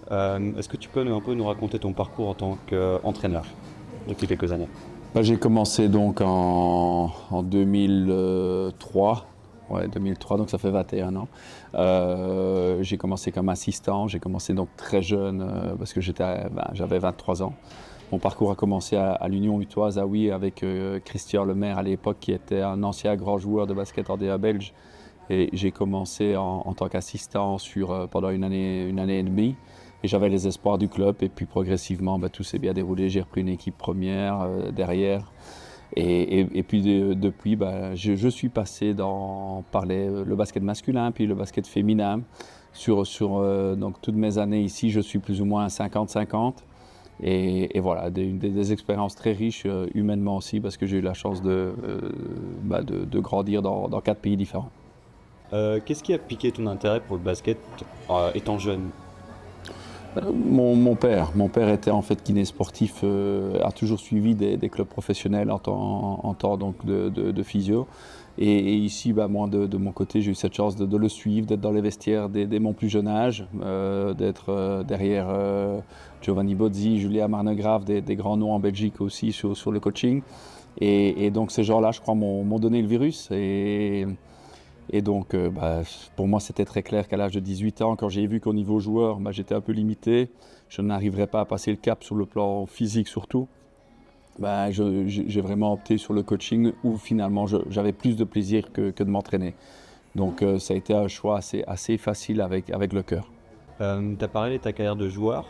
Est-ce que tu peux un peu nous raconter ton parcours en tant qu'entraîneur depuis quelques années? J'ai commencé donc en 2003. Ouais, 2003, donc ça fait 21 ans. J'ai commencé comme assistant, j'ai commencé donc très jeune parce que j'avais 23 ans. Mon parcours a commencé à l'Union Utoise à Oui avec Christian Lemaire à l'époque qui était un ancien grand joueur de basket en belge. Et j'ai commencé en tant qu'assistant pendant une année et demie. Et j'avais les espoirs du club. Et puis progressivement, tout s'est bien déroulé. J'ai repris une équipe première derrière. Et puis depuis, je suis passé par le basket masculin, puis le basket féminin. Donc toutes mes années ici, je suis plus ou moins 50-50. Et voilà, des expériences très riches humainement aussi, parce que j'ai eu la chance de grandir dans 4 pays différents. Qu'est-ce qui a piqué ton intérêt pour le basket étant jeune? Mon père était en fait kiné sportif, a toujours suivi des clubs professionnels en temps donc de physio. Et ici, moi de mon côté, j'ai eu cette chance de le suivre, d'être dans les vestiaires dès mon plus jeune âge, d'être derrière Giovanni Bozzi, Julia Marnegrave, des grands noms en Belgique aussi sur le coaching. Et donc ces gens-là, je crois, m'ont donné le virus. Et donc, pour moi, c'était très clair qu'à l'âge de 18 ans, quand j'ai vu qu'au niveau joueur, j'étais un peu limité, je n'arriverais pas à passer le cap sur le plan physique surtout. J'ai vraiment opté sur le coaching où finalement j'avais plus de plaisir que de m'entraîner. Donc, ça a été un choix assez facile avec le cœur. Tu as parlé de ta carrière de joueur.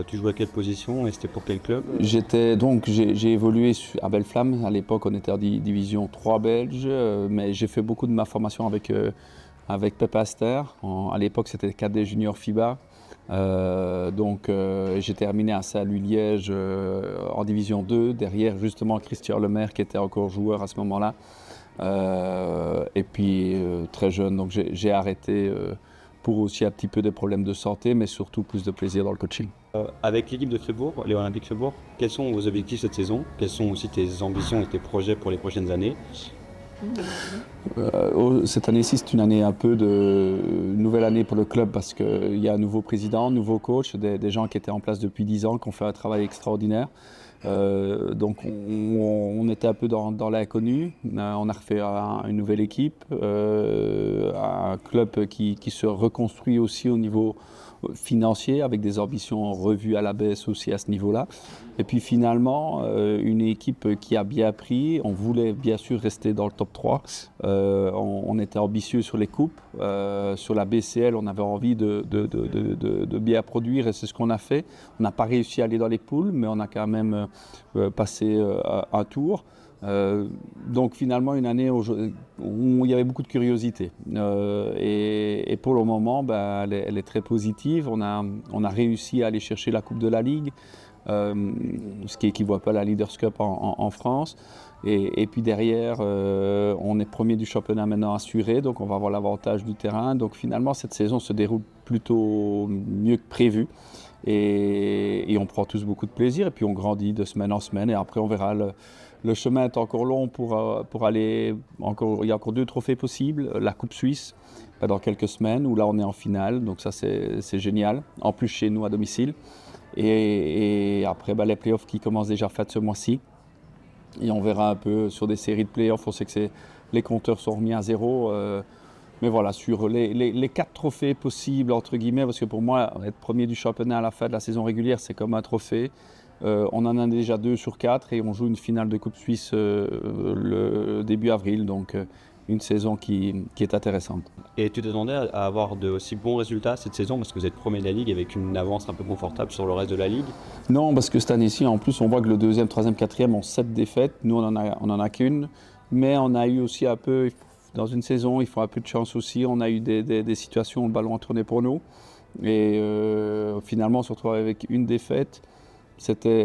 Tu jouais à quelle position et c'était pour quel club? J'ai évolué à Belle-Flamme. À l'époque, on était en division 3 belge, mais j'ai fait beaucoup de ma formation avec Pep Aster. À l'époque, c'était cadet junior FIBA. J'ai terminé à Saint-Louis-Liège en division 2. Derrière, justement, Christian Lemaire, qui était encore joueur à ce moment-là. Et puis, très jeune, donc j'ai arrêté pour aussi un petit peu des problèmes de santé, mais surtout plus de plaisir dans le coaching. Avec l'équipe de Fribourg, les Olympiques Fribourg, quels sont vos objectifs cette saison? Quelles sont aussi tes ambitions et tes projets pour les prochaines années? Cette année-ci, c'est une année un peu une nouvelle année pour le club parce qu'il y a un nouveau président, un nouveau coach, des gens qui étaient en place depuis 10 ans, qui ont fait un travail extraordinaire. Donc on était un peu dans l'inconnu. On a refait une nouvelle équipe, un club qui se reconstruit aussi au niveau financier avec des ambitions revues à la baisse aussi à ce niveau-là. Et puis finalement, une équipe qui a bien pris. On voulait bien sûr rester dans le top 3. On était ambitieux sur les coupes. Sur la BCL, on avait envie de bien produire et c'est ce qu'on a fait. On n'a pas réussi à aller dans les poules, mais on a quand même passé un tour. Donc finalement une année où il y avait beaucoup de curiosité et pour le moment elle est très positive. On a réussi à aller chercher la Coupe de la Ligue, ce qui équivaut un peu à la Leaders Cup en France et puis derrière on est premier du championnat maintenant assuré, donc on va avoir l'avantage du terrain. Donc finalement cette saison se déroule plutôt mieux que prévu. Et on prend tous beaucoup de plaisir et puis on grandit de semaine en semaine et après on verra. Le chemin est encore long pour aller. Il y a encore 2 trophées possibles. La Coupe Suisse dans quelques semaines où là on est en finale, donc ça c'est génial. En plus chez nous à domicile. Et après les playoffs qui commencent déjà fin de ce mois-ci. Et on verra un peu sur des séries de playoffs. On sait que les compteurs sont remis à zéro. Mais voilà, sur les 4 trophées possibles, entre guillemets, parce que pour moi, être premier du championnat à la fin de la saison régulière, c'est comme un trophée. On en a déjà 2 sur 4 et on joue une finale de Coupe Suisse le début avril, donc une saison qui est intéressante. Et tu t'attendais à avoir de aussi bons résultats cette saison parce que vous êtes premier de la Ligue avec une avance un peu confortable sur le reste de la Ligue? Non, parce que cette année-ci, en plus, on voit que le 2e, 3e, 4e ont 7 défaites. Nous, on en a qu'une. Mais on a eu aussi un peu, dans une saison, il faut un peu de chance aussi. On a eu des situations où le ballon a tourné pour nous. Et finalement, on se retrouve avec une défaite.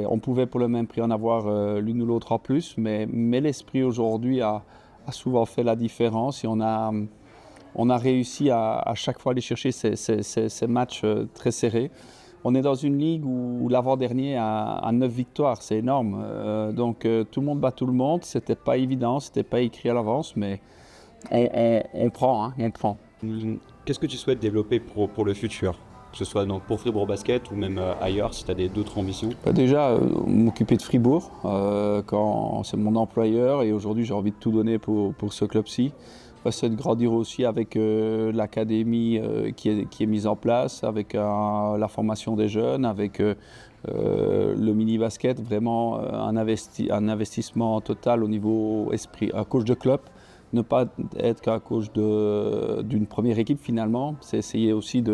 On pouvait pour le même prix en avoir l'une ou l'autre en plus, mais l'esprit aujourd'hui a souvent fait la différence et on a réussi à chaque fois aller chercher ces matchs très serrés. On est dans une ligue où l'avant-dernier a 9 victoires, c'est énorme. Donc tout le monde bat tout le monde, c'était pas évident, c'était pas écrit à l'avance, mais on prend, on prend. Qu'est-ce que tu souhaites développer pour le futur? que ce soit donc pour Fribourg Basket ou même ailleurs, si tu as d'autres ambitions? Déjà, m'occuper de Fribourg, quand c'est mon employeur et aujourd'hui j'ai envie de tout donner pour ce club-ci. C'est de grandir aussi avec l'académie qui est mise en place, avec la formation des jeunes, avec le mini-basket, vraiment un investissement total au niveau esprit. Un coach de club, ne pas être qu'un coach d'une première équipe finalement, c'est essayer aussi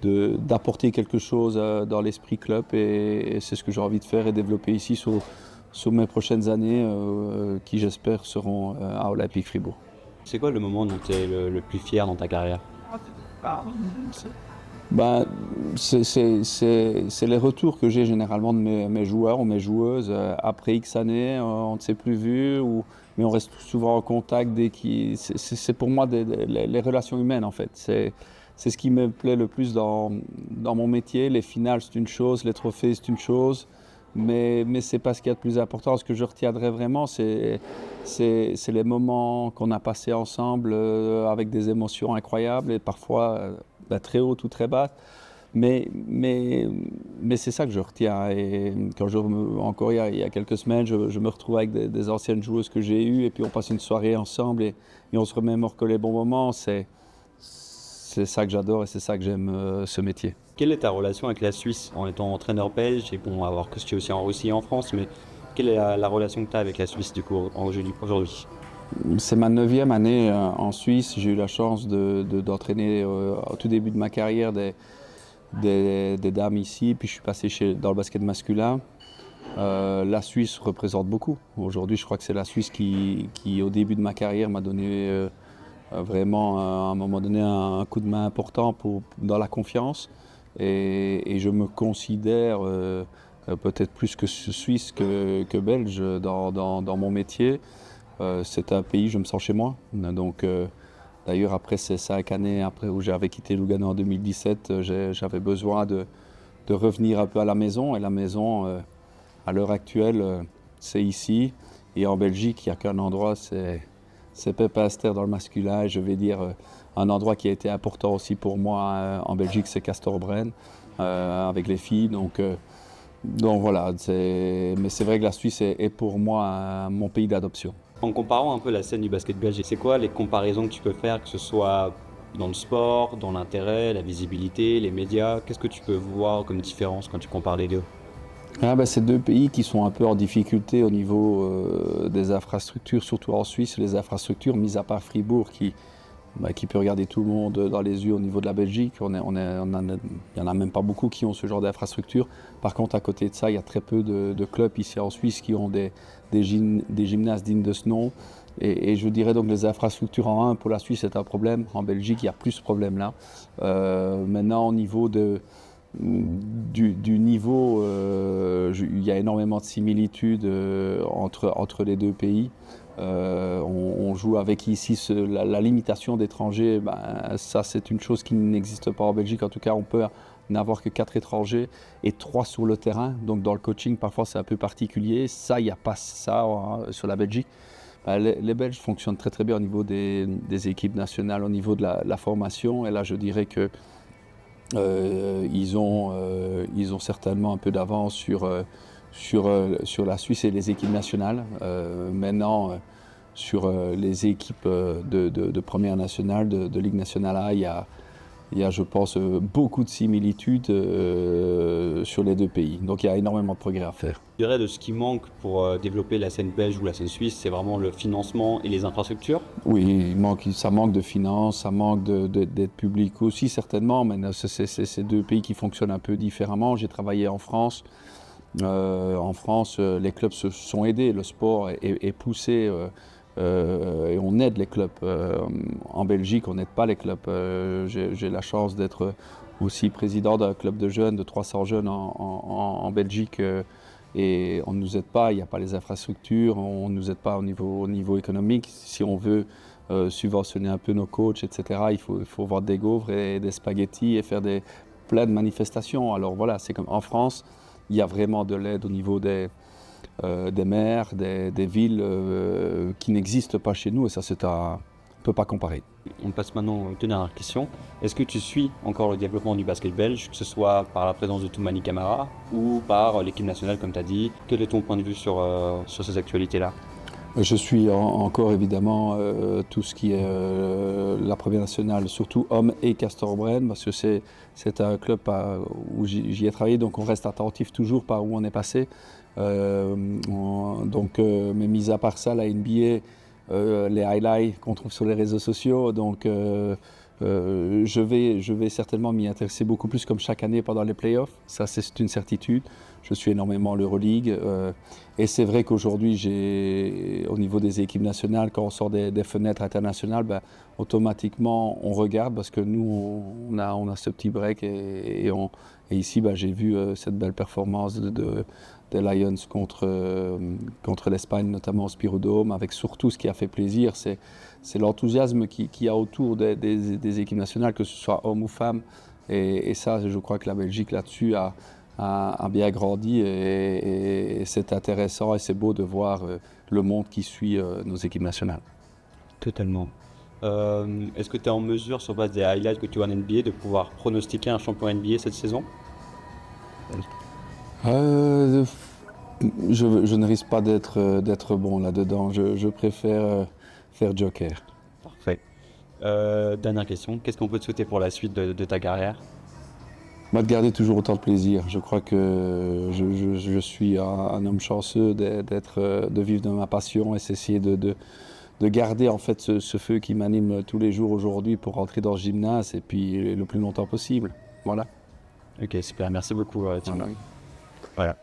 d'apporter quelque chose dans l'esprit club et c'est ce que j'ai envie de faire et développer ici sur mes prochaines années qui j'espère seront à Olympique Fribourg. C'est quoi le moment dont tu es le plus fier dans ta carrière? Ben, c'est les retours que j'ai généralement de mes joueurs ou mes joueuses. Après X années, on ne s'est plus vu, mais on reste souvent en contact. C'est pour moi les relations humaines en fait. C'est ce qui me plaît le plus dans mon métier. Les finales c'est une chose, les trophées c'est une chose. Mais ce n'est pas ce qu'il y a de plus important. Ce que je retiendrai vraiment, c'est les moments qu'on a passés ensemble avec des émotions incroyables et parfois très hautes ou très basses. Mais c'est ça que je retiens. Et quand encore il y a quelques semaines, je me retrouve avec des anciennes joueuses que j'ai eues et puis on passe une soirée ensemble et on se remémore que les bons moments. C'est ça que j'adore et c'est ça que j'aime ce métier. Quelle est ta relation avec la Suisse en étant entraîneur belge et bon, avoir coaché aussi en Russie et en France, mais quelle est la relation que tu as avec la Suisse du coup aujourd'hui? C'est ma 9e année en Suisse. J'ai eu la chance d'entraîner au tout début de ma carrière des dames ici, puis je suis passé dans le basket masculin. La Suisse représente beaucoup. Aujourd'hui, je crois que c'est la Suisse qui au début de ma carrière, m'a donné vraiment, à un moment donné, un coup de main important dans la confiance. Et je me considère peut-être plus que suisse que belge dans mon métier. C'est un pays, je me sens chez moi. Donc, d'ailleurs, après ces 5 années après où j'avais quitté Lugano en 2017, j'avais besoin de revenir un peu à la maison. Et la maison, à l'heure actuelle, c'est ici. Et en Belgique, il n'y a qu'un endroit, c'est Pepinster dans le masculin. Et je vais dire un endroit qui a été important aussi pour moi en Belgique, c'est Castor-Brenne, avec les filles. Donc voilà, mais c'est vrai que la Suisse est pour moi mon pays d'adoption. En comparant un peu la scène du basket belge, c'est quoi les comparaisons que tu peux faire, que ce soit dans le sport, dans l'intérêt, la visibilité, les médias? Qu'est-ce que tu peux voir comme différence quand tu compares les deux? C'est deux pays qui sont un peu en difficulté au niveau des infrastructures, surtout en Suisse, les infrastructures, mis à part Fribourg, qui peut regarder tout le monde dans les yeux au niveau de la Belgique. Il n'y en a même pas beaucoup qui ont ce genre d'infrastructure. Par contre, à côté de ça, il y a très peu de clubs ici en Suisse qui ont des gymnases dignes de ce nom. Et je dirais donc que les infrastructures en 1 pour la Suisse, c'est un problème. En Belgique, il y a plus ce problème-là. Maintenant, au niveau du niveau, il y a énormément de similitudes entre les deux pays. On joue avec ici la limitation d'étrangers, ça c'est une chose qui n'existe pas en Belgique. En tout cas, on peut n'avoir que 4 étrangers et 3 sur le terrain. Donc dans le coaching, parfois c'est un peu particulier. Ça, il n'y a pas ça sur la Belgique. Les Belges fonctionnent très très bien au niveau des équipes nationales, au niveau de la formation. Et là, je dirais que ils ont certainement un peu d'avance sur la Suisse et les équipes nationales. Maintenant, sur les équipes de première nationale, de Ligue nationale A, il y a, je pense, beaucoup de similitudes sur les deux pays. Donc il y a énormément de progrès à faire. Je dirais de ce qui manque pour développer la scène belge ou la scène suisse, c'est vraiment le financement et les infrastructures. Oui, ça manque de finances, ça manque d'aide publique aussi certainement, mais c'est deux pays qui fonctionnent un peu différemment. J'ai travaillé en France. En France, les clubs se sont aidés, le sport est poussé et on aide les clubs. En Belgique, on n'aide pas les clubs. J'ai la chance d'être aussi président d'un club de jeunes, de 300 jeunes en Belgique. Et on ne nous aide pas, il n'y a pas les infrastructures, on ne nous aide pas au niveau économique. Si on veut subventionner un peu nos coachs, etc., il faut vendre des gaufres et des spaghettis et faire plein de manifestations. Alors voilà, c'est comme en France, il y a vraiment de l'aide au niveau des maires, des villes qui n'existent pas chez nous. Et ça, c'est un ne peut pas comparer. On passe maintenant aux deux dernières questions. Est-ce que tu suis encore le développement du basket belge, que ce soit par la présence de Toumani Camara ou par l'équipe nationale, comme tu as dit? Quel est ton point de vue sur ces actualités-là? Je suis encore évidemment tout ce qui est la première nationale, surtout hommes et Castor-Brenne, parce que c'est un club où j'y ai travaillé, donc on reste attentif toujours par où on est passé. Mais mis à part ça, la NBA, les highlights qu'on trouve sur les réseaux sociaux, donc je vais certainement m'y intéresser beaucoup plus comme chaque année pendant les playoffs, ça c'est une certitude. Je suis énormément l'Euroleague et c'est vrai qu'aujourd'hui, au niveau des équipes nationales, quand on sort des fenêtres internationales, automatiquement on regarde parce que nous on a ce petit break et ici j'ai vu cette belle performance des Lions contre l'Espagne, notamment au Spirodome, avec surtout ce qui a fait plaisir, c'est l'enthousiasme qu'il y a autour des équipes nationales, que ce soit hommes ou femmes. Et ça, je crois que la Belgique là-dessus a bien grandi et c'est intéressant et c'est beau de voir le monde qui suit nos équipes nationales. Totalement. Est-ce que tu es en mesure, sur base des highlights que tu vois en NBA, de pouvoir pronostiquer un champion NBA cette saison? Je ne risque pas d'être bon là-dedans. Je préfère faire joker. Parfait. Dernière question, qu'est-ce qu'on peut te souhaiter pour la suite de ta carrière? De garder toujours autant de plaisir. Je crois que je suis un homme chanceux de vivre de ma passion et essayer de garder en fait ce feu qui m'anime tous les jours aujourd'hui pour rentrer dans ce gymnase et puis le plus longtemps possible. Voilà. Ok, super, merci beaucoup. Thibaut. Voilà. Voilà.